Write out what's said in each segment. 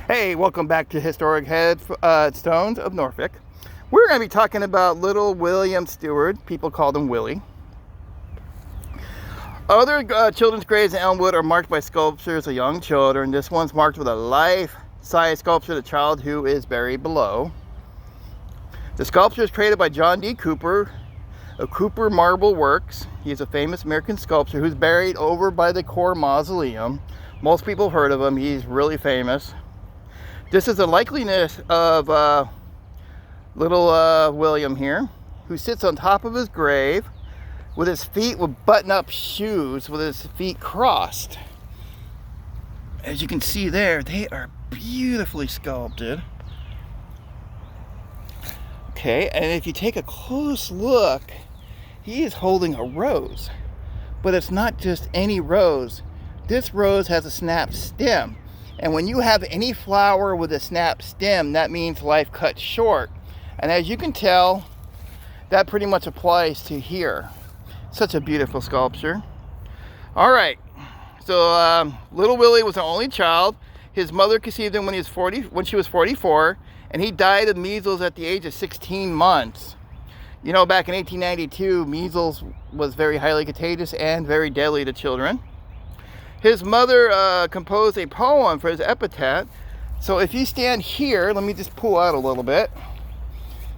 Hey, welcome back to Historic Headstones of Norfolk. We're going to be talking about little William Stewart. People called him Willie. Other children's graves in Elmwood are marked by sculptures of young children. This one's marked with a life-size sculpture of the child who is buried below. The sculpture is created by John D. Cooper of Cooper Marble Works. He is a famous American sculptor who's buried over by the Core Mausoleum. Most people have heard of him. He's really famous. This is the likeliness of little William here, who sits on top of his grave with his feet with button-up shoes, with his feet crossed. As you can see there, they are beautifully sculpted. Okay, and if you take a close look, he is holding a rose. But it's not just any rose. This rose has a snapped stem. And when you have any flower with a snapped stem, that means life cut short. And as you can tell, that pretty much applies to here. Such a beautiful sculpture. All right, so little Willie was the only child. His mother conceived him when she was 44, and he died of measles at the age of 16 months. You know, back in 1892, measles was very highly contagious and very deadly to children. His mother composed a poem for his epitaph. So if you stand here, let me just pull out a little bit.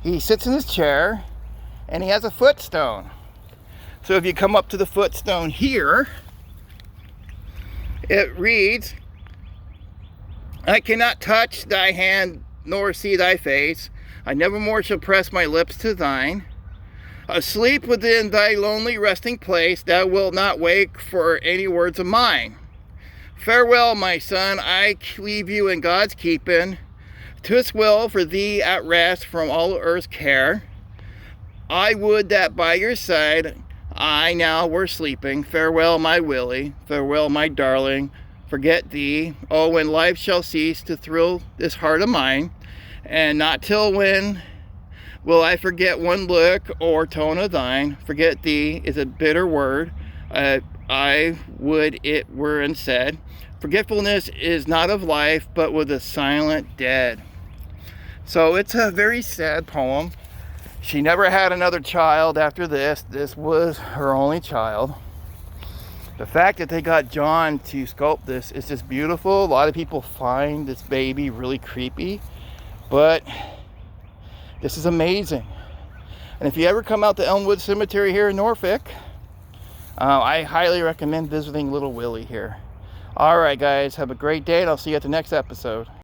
He sits in his chair and he has a footstone. So if you come up to the footstone here, it reads, "I cannot touch thy hand nor see thy face. I nevermore shall press my lips to thine. Asleep within thy lonely resting place, thou wilt not wake for any words of mine. Farewell, my son, I leave you in God's keeping. 'Tis will for thee at rest from all earth's care. I would that by your side I now were sleeping. Farewell, my Willie, farewell, my darling. Forget thee, oh, when life shall cease to thrill this heart of mine, and not till when will I forget one look or tone of thine. Forget thee is a bitter word. I would it were unsaid. Forgetfulness is not of life, but with the silent dead." So it's a very sad poem. She never had another child after this. This was her only child. The fact that they got John to sculpt this is just beautiful. A lot of people find this baby really creepy, but this is amazing. And if you ever come out to Elmwood Cemetery here in Norfolk, I highly recommend visiting little Willie here. All right, guys, have a great day, and I'll see you at the next episode.